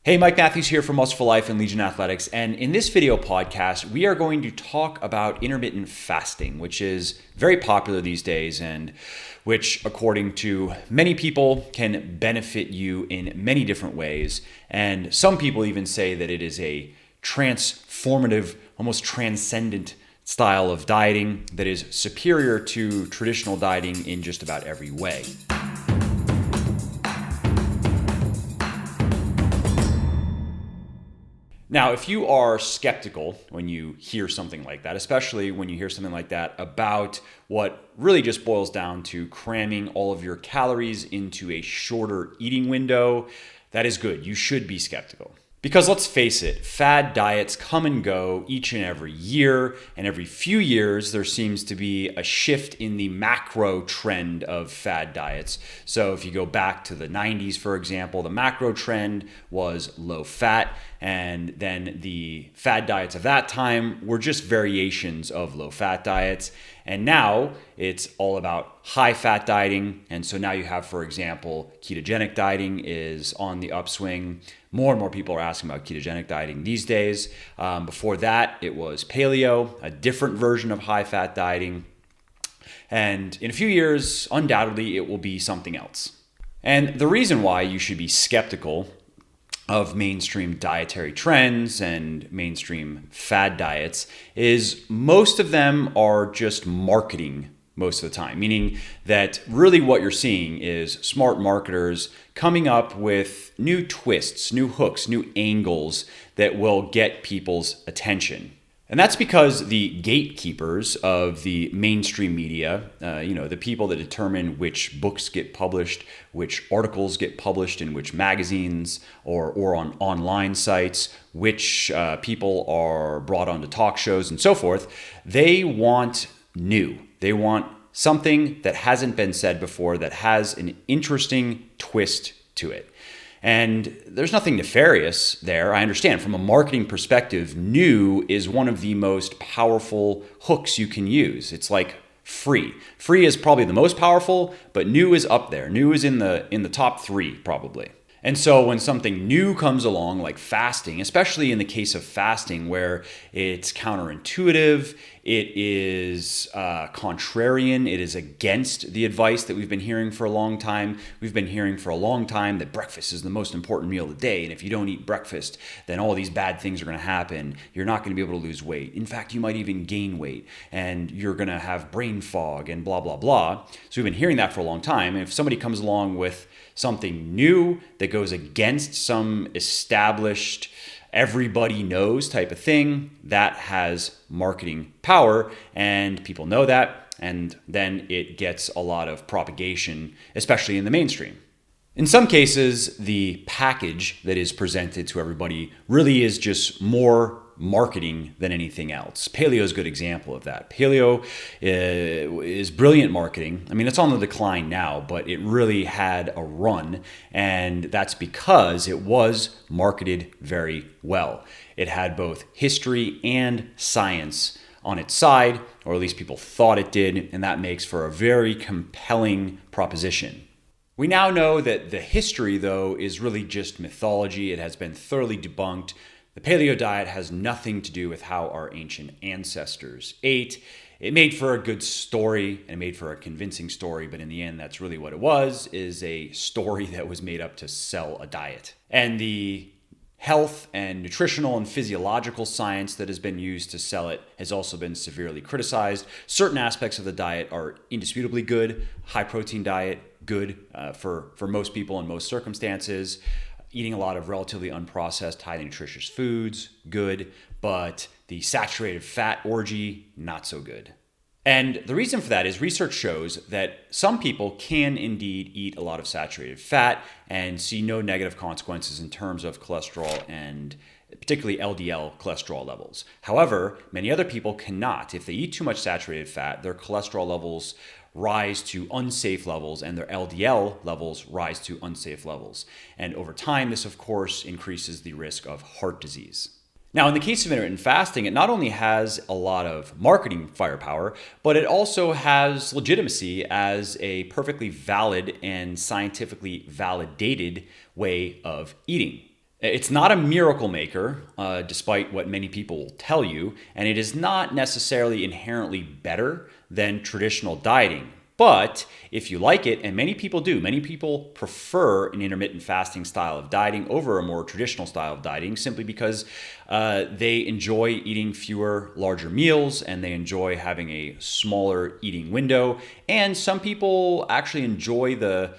Hey, Mike Matthews here from Muscle for Life and Legion Athletics, and in this video podcast, we are going to talk about intermittent fasting, which is very popular these days and which, according to many people, can benefit you in many different ways. And some people even say that it is a transformative, almost transcendent style of dieting that is superior to traditional dieting in just about every way. Now, if you are skeptical when you hear something like that, especially when you hear something like that about what really just boils down to cramming all of your calories into a shorter eating window, that is good. You should be skeptical. Because let's face it, fad diets come and go each and every year, and every few years there seems to be a shift in the macro trend of fad diets. So if you go back to the 90s, for example, the macro trend was low fat, and then the fad diets of that time were just variations of low fat diets. And now it's all about high fat dieting. And so now you have, for example, ketogenic dieting is on the upswing. More and more people are asking about ketogenic dieting these days. Before that, it was paleo, a different version of high fat dieting. And in a few years, undoubtedly, it will be something else. And the reason why you should be skeptical of mainstream dietary trends and mainstream fad diets is most of them are just marketing most of the time, meaning that really what you're seeing is smart marketers coming up with new twists, new hooks, new angles that will get people's attention. And that's because the gatekeepers of the mainstream media, the people that determine which books get published, which articles get published in which magazines or on online sites, which people are brought onto talk shows and so forth, they want new. They want something that hasn't been said before, that has an interesting twist to it. And there's nothing nefarious there. I understand from a marketing perspective, new is one of the most powerful hooks you can use. It's like free. Free is probably the most powerful, but new is up there. New is in the top three probably. And so when something new comes along, like fasting, especially in the case of fasting where it's counterintuitive, it is contrarian, it is against the advice that we've been hearing for a long time. We've been hearing for a long time that breakfast is the most important meal of the day. And if you don't eat breakfast, then all these bad things are going to happen. You're not going to be able to lose weight. In fact, you might even gain weight and you're going to have brain fog and blah, blah, blah. So we've been hearing that for a long time. And if somebody comes along with something new that goes against some established, everybody knows type of thing, that has marketing power, and people know that, and then it gets a lot of propagation, especially in the mainstream. In some cases, the package that is presented to everybody really is just more marketing than anything else. Paleo is a good example of that. Paleo is brilliant marketing. I mean, it's on the decline now, but it really had a run, and that's because it was marketed very well. It had both history and science on its side, or at least people thought it did, and that makes for a very compelling proposition. We now know that the history, though, is really just mythology. It has been thoroughly debunked. The paleo diet has nothing to do with how our ancient ancestors ate. It made for a good story and it made for a convincing story, but in the end, that's really what it was, is a story that was made up to sell a diet. And the health and nutritional and physiological science that has been used to sell it has also been severely criticized. Certain aspects of the diet are indisputably good. High protein diet, good for most people in most circumstances. Eating a lot of relatively unprocessed, highly nutritious foods, good, but the saturated fat orgy, not so good. And the reason for that is research shows that some people can indeed eat a lot of saturated fat and see no negative consequences in terms of cholesterol and particularly LDL cholesterol levels. However, many other people cannot. If they eat too much saturated fat, their cholesterol levels rise to unsafe levels and their LDL levels rise to unsafe levels. And over time, this of course increases the risk of heart disease. Now, in the case of intermittent fasting, it not only has a lot of marketing firepower, but it also has legitimacy as a perfectly valid and scientifically validated way of eating. It's not a miracle maker, despite what many people will tell you, and it is not necessarily inherently better than traditional dieting. But if you like it, and many people do, many people prefer an intermittent fasting style of dieting over a more traditional style of dieting simply because they enjoy eating fewer, larger meals, and they enjoy having a smaller eating window. And some people actually enjoy the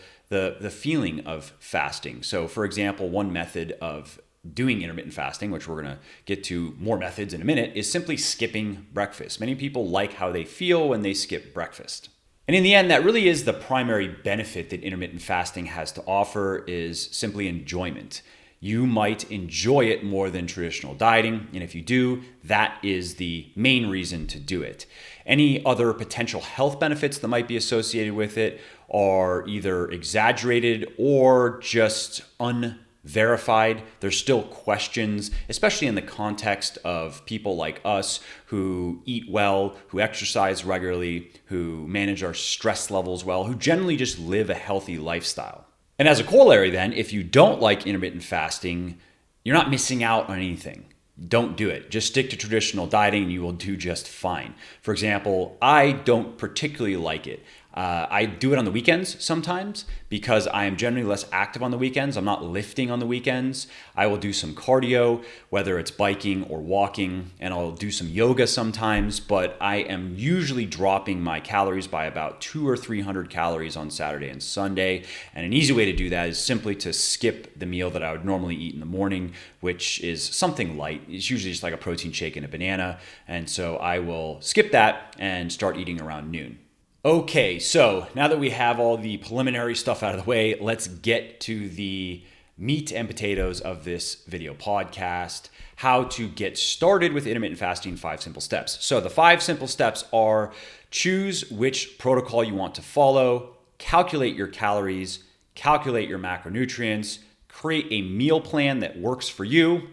feeling of fasting. So for example, one method of doing intermittent fasting, which we're going to get to more methods in a minute, is simply skipping breakfast. Many people like how they feel when they skip breakfast. And in the end, that really is the primary benefit that intermittent fasting has to offer, is simply enjoyment. You might enjoy it more than traditional dieting, and if you do, that is the main reason to do it. Any other potential health benefits that might be associated with it are either exaggerated or just unverified. There's still questions, especially in the context of people like us who eat well, who exercise regularly, who manage our stress levels well, who generally just live a healthy lifestyle. And as a corollary then, if you don't like intermittent fasting, you're not missing out on anything. Don't do it. Just stick to traditional dieting and you will do just fine. For example, I don't particularly like it. I do it on the weekends sometimes because I am generally less active on the weekends. I'm not lifting on the weekends. I will do some cardio, whether it's biking or walking, and I'll do some yoga sometimes, but I am usually dropping my calories by about 200 or 300 calories on Saturday and Sunday. And an easy way to do that is simply to skip the meal that I would normally eat in the morning, which is something light. It's usually just like a protein shake and a banana. And so I will skip that and start eating around noon. Okay, so now that we have all the preliminary stuff out of the way, let's get to the meat and potatoes of this video podcast, how to get started with intermittent fasting, 5 simple steps. So the 5 simple steps are: choose which protocol you want to follow, calculate your calories, calculate your macronutrients, create a meal plan that works for you.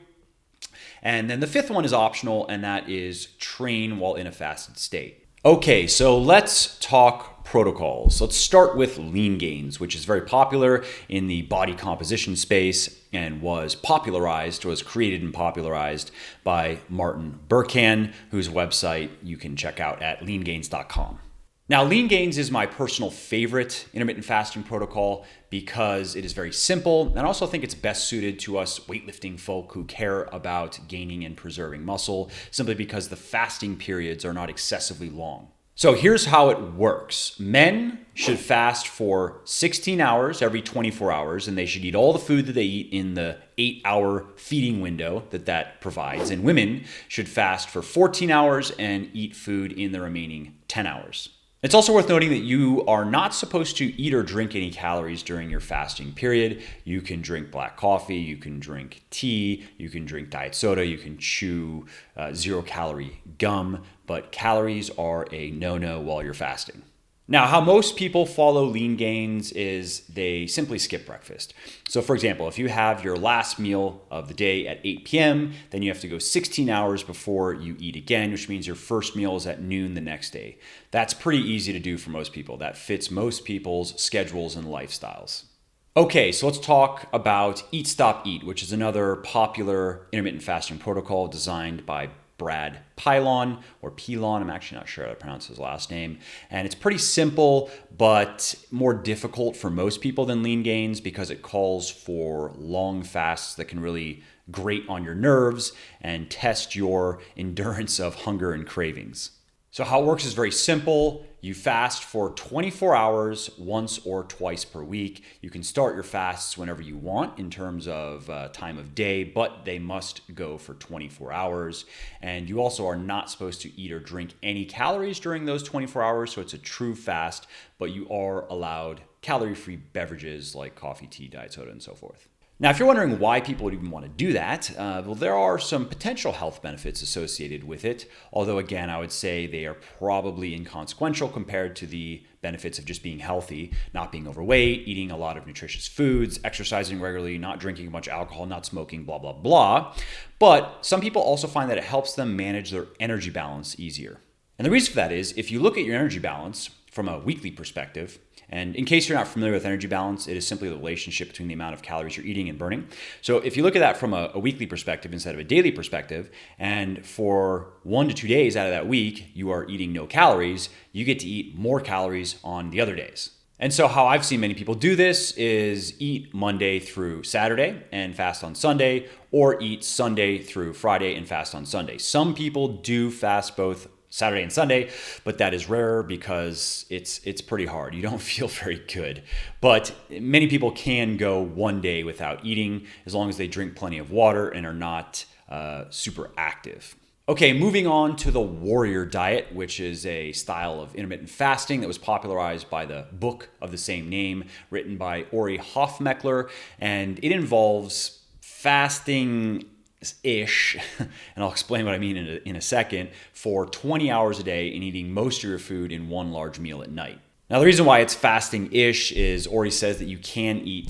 And then the 5th one is optional, and that is train while in a fasted state. Okay, so let's talk protocols. Let's start with lean gains, which is very popular in the body composition space and was created and popularized by Martin Berkhan, whose website you can check out at leangains.com. Now, lean gains is my personal favorite intermittent fasting protocol because it is very simple, and I also think it's best suited to us weightlifting folk who care about gaining and preserving muscle, simply because the fasting periods are not excessively long. So here's how it works. Men should fast for 16 hours every 24 hours, and they should eat all the food that they eat in the 8-hour feeding window that provides. And women should fast for 14 hours and eat food in the remaining 10 hours. It's also worth noting that you are not supposed to eat or drink any calories during your fasting period. You can drink black coffee, you can drink tea, you can drink diet soda, you can chew 0-calorie gum, but calories are a no-no while you're fasting. Now, how most people follow lean gains is they simply skip breakfast. So for example, if you have your last meal of the day at 8 p.m., then you have to go 16 hours before you eat again, which means your first meal is at noon the next day. That's pretty easy to do for most people. That fits most people's schedules and lifestyles. Okay, so let's talk about Eat, Stop, Eat, which is another popular intermittent fasting protocol designed by Brad Pilon, or Pilon, I'm actually not sure how to pronounce his last name. And it's pretty simple, but more difficult for most people than lean gains because it calls for long fasts that can really grate on your nerves and test your endurance of hunger and cravings. So how it works is very simple. You fast for 24 hours once or twice per week. You can start your fasts whenever you want in terms of time of day, but they must go for 24 hours. And you also are not supposed to eat or drink any calories during those 24 hours. So it's a true fast, but you are allowed calorie-free beverages like coffee, tea, diet soda, and so forth. Now, if you're wondering why people would even want to do that, well, there are some potential health benefits associated with it. Although, again, I would say they are probably inconsequential compared to the benefits of just being healthy, not being overweight, eating a lot of nutritious foods, exercising regularly, not drinking much alcohol, not smoking, blah, blah, blah. But some people also find that it helps them manage their energy balance easier. And the reason for that is if you look at your energy balance from a weekly perspective, And in case you're not familiar with energy balance, it is simply the relationship between the amount of calories you're eating and burning. So if you look at that from a weekly perspective instead of a daily perspective, and for 1 to 2 days out of that week, you are eating no calories, you get to eat more calories on the other days. And so how I've seen many people do this is eat Monday through Saturday and fast on Sunday, or eat Sunday through Friday and fast on Sunday. Some people do fast both Saturday and Sunday, but that is rare because it's pretty hard. You don't feel very good. But many people can go 1 day without eating as long as they drink plenty of water and are not super active. Okay, moving on to the warrior diet, which is a style of intermittent fasting that was popularized by the book of the same name, written by HOFMEKLER, and it involves fasting-ish, and I'll explain what I mean in a second, for 20 hours a day and eating most of your food in one large meal at night. Now, the reason why it's fasting-ish is Ori says that you can eat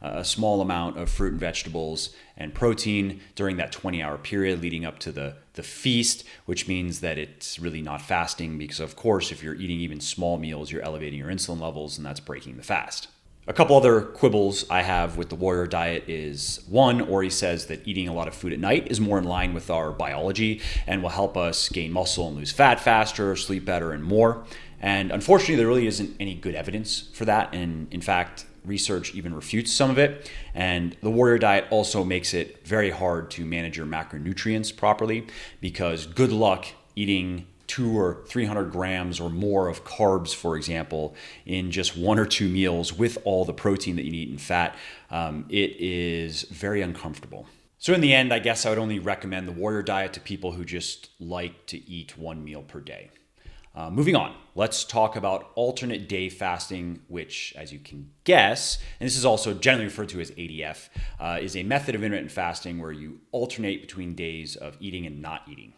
a small amount of fruit and vegetables and protein during that 20-hour period leading up to the feast, which means that it's really not fasting because, of course, if you're eating even small meals, you're elevating your insulin levels, and that's breaking the fast. A couple other quibbles I have with the warrior diet is, one, Ori says that eating a lot of food at night is more in line with our biology and will help us gain muscle and lose fat faster, sleep better, and more. And unfortunately, there really isn't any good evidence for that. And in fact, research even refutes some of it. And the warrior diet also makes it very hard to manage your macronutrients properly because good luck eating 200 or 300 grams or more of carbs, for example, in just 1 or 2 meals with all the protein that you need and fat. It is very uncomfortable. So in the end, I guess I would only recommend the warrior diet to people who just like to eat 1 meal per day. Moving on, let's talk about alternate day fasting, which, as you can guess, and this is also generally referred to as ADF, is a method of intermittent fasting where you alternate between days of eating and not eating.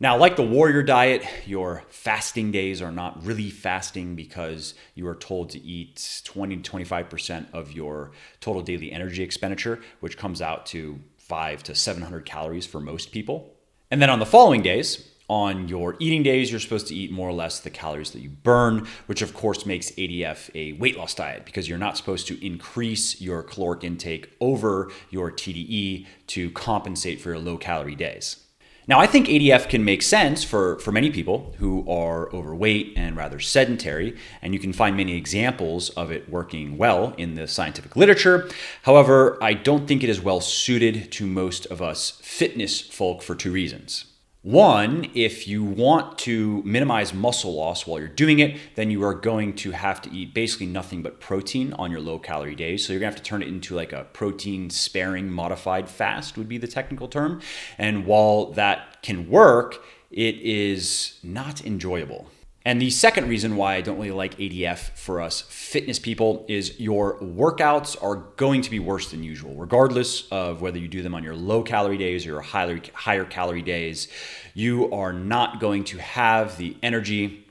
Now, like the warrior diet, your fasting days are not really fasting because you are told to eat 20 to 25% of your total daily energy expenditure, which comes out to 500 to 700 calories for most people. And then on the following days, on your eating days, you're supposed to eat more or less the calories that you burn, which of course makes ADF a weight loss diet because you're not supposed to increase your caloric intake over your TDE to compensate for your low calorie days. Now, I think ADF can make sense for many people who are overweight and rather sedentary, and you can find many examples of it working well in the scientific literature. However, I don't think it is well suited to most of us fitness folk for 2 reasons. One, if you want to minimize muscle loss while you're doing it, then you are going to have to eat basically nothing but protein on your low calorie days. So you're gonna have to turn it into like a protein sparing modified fast would be the technical term. And while that can work, it is not enjoyable. And the second reason why I don't really like ADF for us fitness people is your workouts are going to be worse than usual, regardless of whether you do them on your low calorie days or your higher calorie days. You are not going to have the energy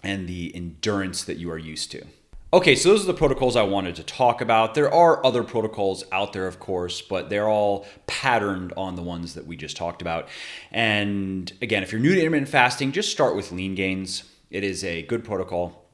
and the endurance that you are used to. Okay, so those are the protocols I wanted to talk about. There are other protocols out there, of course, but they're all patterned on the ones that we just talked about. And again, if you're new to intermittent fasting, just start with lean gains. It is a good protocol.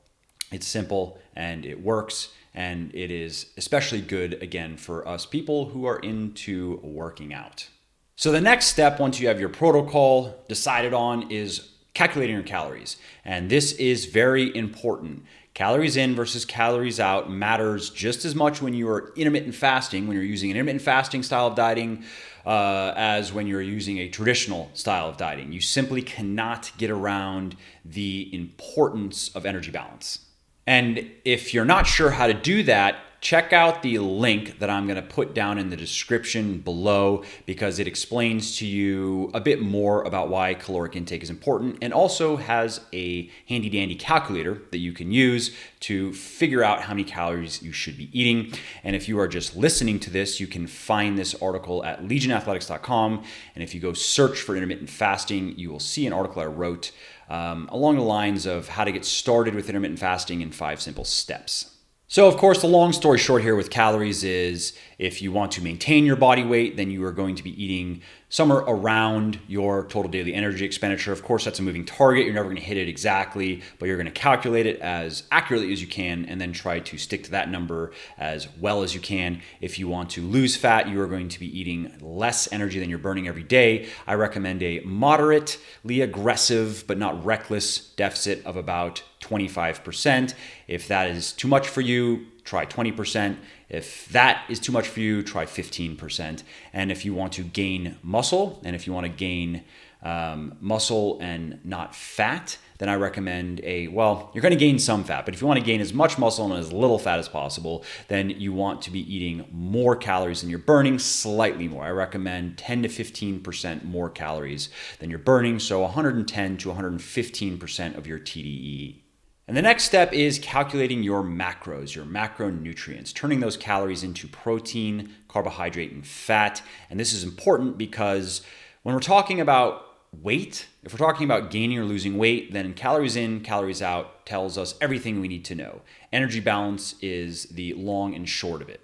It's simple and it works. And it is especially good, again, for us people who are into working out. So the next step, once you have your protocol decided on, is calculating your calories. And this is very important. Calories in versus calories out matters just as much when you are intermittent fasting, when you're using an intermittent fasting style of dieting, as when you're using a traditional style of dieting. You simply cannot get around the importance of energy balance. And if you're not sure how to do that, check out the link that I'm going to put down in the description below because it explains to you a bit more about why caloric intake is important and also has a handy dandy calculator that you can use to figure out how many calories you should be eating. And if you are just listening to this, you can find this article at legionathletics.com. And if you go search for intermittent fasting, you will see an article I wrote along the lines of how to get started with intermittent fasting in 5 simple steps. So of course, the long story short here with calories is If you want to maintain your body weight, then you are going to be eating somewhere around your total daily energy expenditure. Of course, that's a moving target. You're never going to hit it exactly, but you're going to calculate it as accurately as you can and then try to stick to that number as well as you can. If you want to lose fat, you are going to be eating less energy than you're burning every day. I recommend a moderately aggressive but not reckless deficit of about 25%. If that is too much for you, try 20%. If that is too much for you, try 15%. And if you want to gain muscle, and if you want to gain muscle and not fat, then I recommend you're going to gain some fat, but if you want to gain as much muscle and as little fat as possible, then you want to be eating more calories than you're burning, slightly more. I recommend 10 to 15% more calories than you're burning, so 110 to 115% of your TDEE. And the next step is calculating your macros, your macronutrients, turning those calories into protein, carbohydrate, and fat. And this is important because when we're talking about weight, if we're talking about gaining or losing weight, then calories in, calories out tells us everything we need to know. Energy balance is the long and short of it.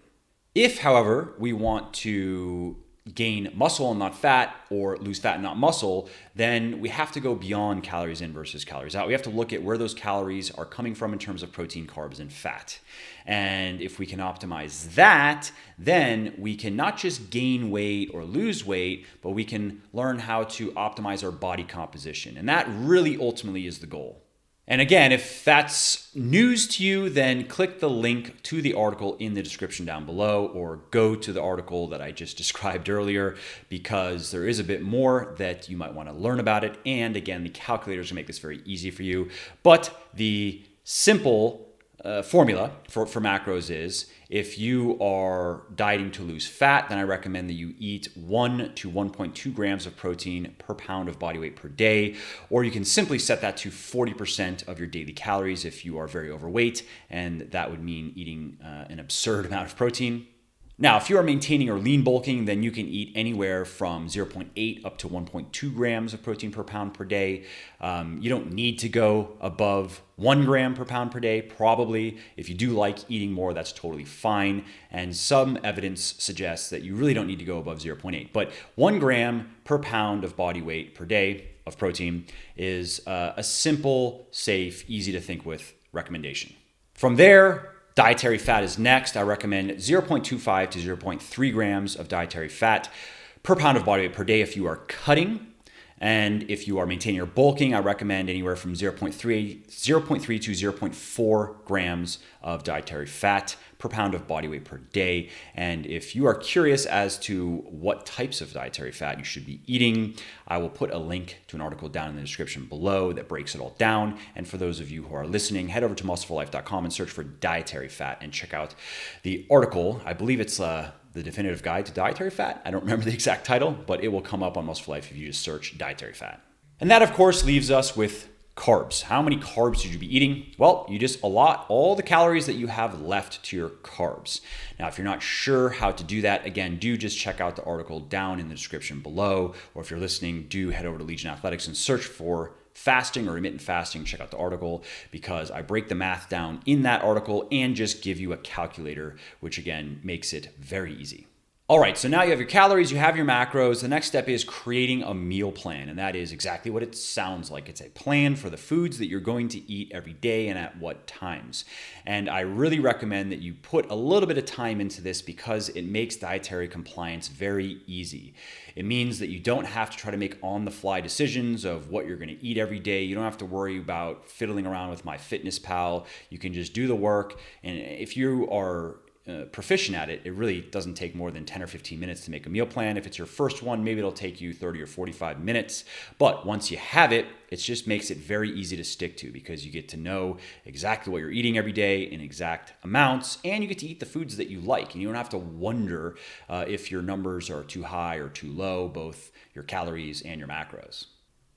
If, however, we want to gain muscle and not fat, or lose fat and not muscle, then we have to go beyond calories in versus calories out. We have to look at where those calories are coming from in terms of protein, carbs, and fat. And if we can optimize that, then we can not just gain weight or lose weight, but we can learn how to optimize our body composition. And that really ultimately is the goal. And again, if that's news to you, then click the link to the article in the description down below, or go to the article that I just described earlier, because there is a bit more that you might want to learn about it. And again, the calculators will make this very easy for you. But the simple formula for macros is, if you are dieting to lose fat, then I recommend that you eat 1 to 1.2 grams of protein per pound of body weight per day, or you can simply set that to 40% of your daily calories if you are very overweight, and that would mean eating an absurd amount of protein. Now, if you are maintaining or lean bulking, then you can eat anywhere from 0.8 up to 1.2 grams of protein per pound per day. You don't need to go above 1 gram per pound per day, probably. If you do like eating more, that's totally fine. And some evidence suggests that you really don't need to go above 0.8. But 1 gram per pound of body weight per day of protein is a simple, safe, easy to think with recommendation. From there, dietary fat is next. I recommend 0.25 to 0.3 grams of dietary fat per pound of body weight per day if you are cutting. And if you are maintaining or bulking, I recommend anywhere from 0.3 to 0.4 grams of dietary fat per pound of body weight per day. And if you are curious as to what types of dietary fat you should be eating, I will put a link to an article down in the description below that breaks it all down. And for those of you who are listening, head over to muscleforlife.com and search for dietary fat and check out the article. I believe it's the definitive guide to dietary fat. I don't remember the exact title, but it will come up on Muscle for Life if you just search dietary fat. And that, of course, leaves us with carbs. How many carbs should you be eating? Well, you just allot all the calories that you have left to your carbs. Now, if you're not sure how to do that, again, do just check out the article down in the description below. Or if you're listening, do head over to Legion Athletics and search for fasting or intermittent fasting. Check out the article, because I break the math down in that article and just give you a calculator, which again makes it very easy. All right, so now you have your calories, you have your macros. The next step is creating a meal plan, and that is exactly what it sounds like. It's a plan for the foods that you're going to eat every day and at what times. And I really recommend that you put a little bit of time into this, because it makes dietary compliance very easy. It means that you don't have to try to make on-the-fly decisions of what you're going to eat every day. You don't have to worry about fiddling around with MyFitnessPal. You can just do the work, and if you are proficient at it, it really doesn't take more than 10 or 15 minutes to make a meal plan. If it's your first one, maybe it'll take you 30 or 45 minutes. But once you have it, it just makes it very easy to stick to, because you get to know exactly what you're eating every day in exact amounts, and you get to eat the foods that you like. And you don't have to wonder if your numbers are too high or too low, both your calories and your macros.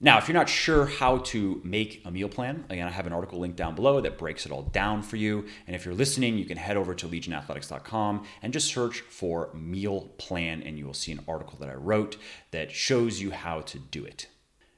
Now, if you're not sure how to make a meal plan, again, I have an article linked down below that breaks it all down for you. And if you're listening, you can head over to legionathletics.com and just search for meal plan, and you will see an article that I wrote that shows you how to do it.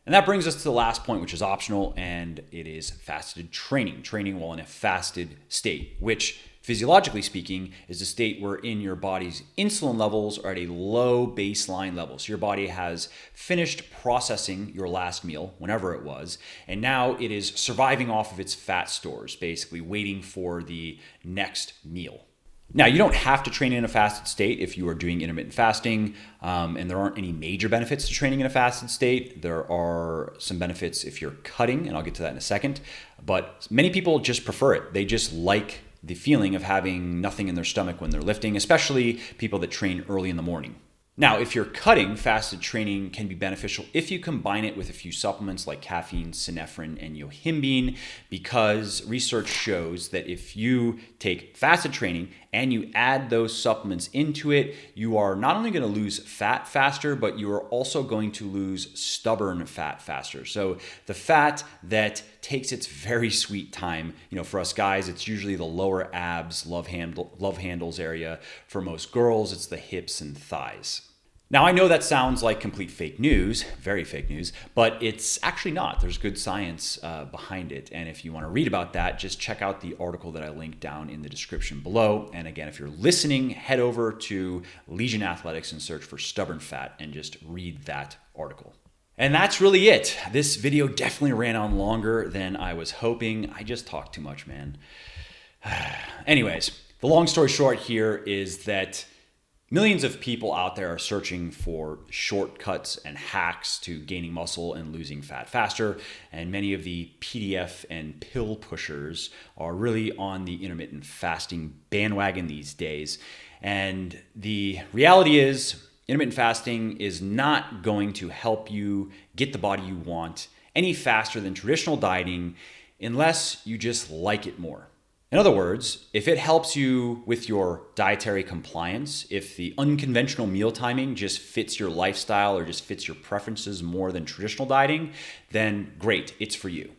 And that brings us to the last point, which is optional, and it is fasted training while in a fasted state, which Physiologically speaking, is a state wherein your body's insulin levels are at a low baseline level. So your body has finished processing your last meal, whenever it was, and now it is surviving off of its fat stores, basically waiting for the next meal. Now, you don't have to train in a fasted state if you are doing intermittent fasting, and there aren't any major benefits to training in a fasted state. There are some benefits if you're cutting, and I'll get to that in a second, but many people just prefer it. They just like the feeling of having nothing in their stomach when they're lifting, especially people that train early in the morning. Now, if you're cutting, fasted training can be beneficial if you combine it with a few supplements like caffeine, synephrine, and yohimbine, because research shows that if you take fasted training and you add those supplements into it, you are not only going to lose fat faster, but you are also going to lose stubborn fat faster. So the fat that takes its very sweet time, for us guys, it's usually the lower abs, love handles area. For most girls, it's the hips and thighs. Now, I know that sounds like complete fake news, very fake news, but it's actually not. There's good science behind it. And if you want to read about that, just check out the article that I linked down in the description below. And again, if you're listening, head over to Legion Athletics and search for stubborn fat and just read that article. And that's really it. This video definitely ran on longer than I was hoping. I just talked too much, man. Anyways, the long story short here is that millions of people out there are searching for shortcuts and hacks to gaining muscle and losing fat faster. And many of the PDF and pill pushers are really on the intermittent fasting bandwagon these days. And the reality is, intermittent fasting is not going to help you get the body you want any faster than traditional dieting unless you just like it more. In other words, if it helps you with your dietary compliance, if the unconventional meal timing just fits your lifestyle or just fits your preferences more than traditional dieting, then great, it's for you.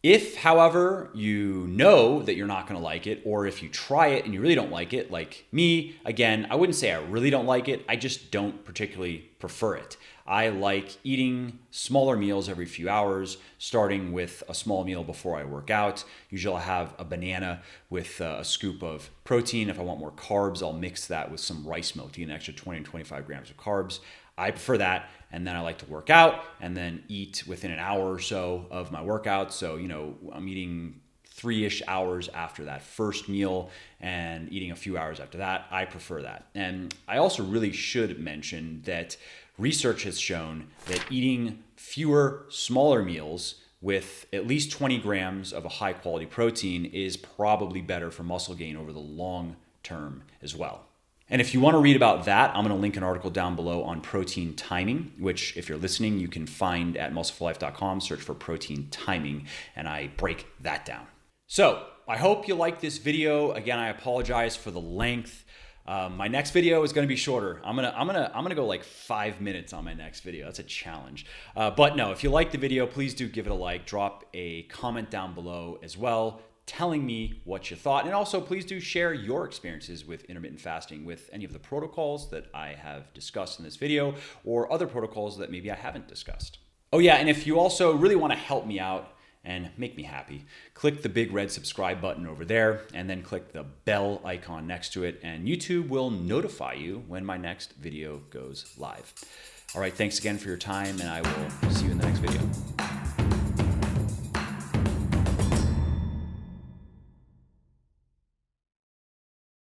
If, however, you know that you're not going to like it, or if you try it and you really don't like it, like me, again, I wouldn't say I really don't like it. I just don't particularly prefer it. I like eating smaller meals every few hours, starting with a small meal before I work out. Usually I'll have a banana with a scoop of protein. If I want more carbs, I'll mix that with some rice milk to get an extra 20 to 25 grams of carbs. I prefer that. And then I like to work out and then eat within an hour or so of my workout. So, I'm eating 3-ish hours after that first meal and eating a few hours after that. I prefer that. And I also really should mention that research has shown that eating fewer, smaller meals with at least 20 grams of a high quality protein is probably better for muscle gain over the long term as well. And if you want to read about that, I'm going to link an article down below on protein timing, which if you're listening, you can find at muscleforlife.com, search for protein timing, and I break that down. So I hope you liked this video. Again, I apologize for the length. My next video is going to be shorter. I'm gonna go like 5 minutes on my next video. That's a challenge. But no, if you like the video, please do give it a like. Drop a comment down below as well, telling me what you thought. And also, please do share your experiences with intermittent fasting with any of the protocols that I have discussed in this video or other protocols that maybe I haven't discussed. Oh yeah, and if you also really want to help me out and make me happy, click the big red subscribe button over there and then click the bell icon next to it, and YouTube will notify you when my next video goes live. All right, thanks again for your time, and I will see you in the next video.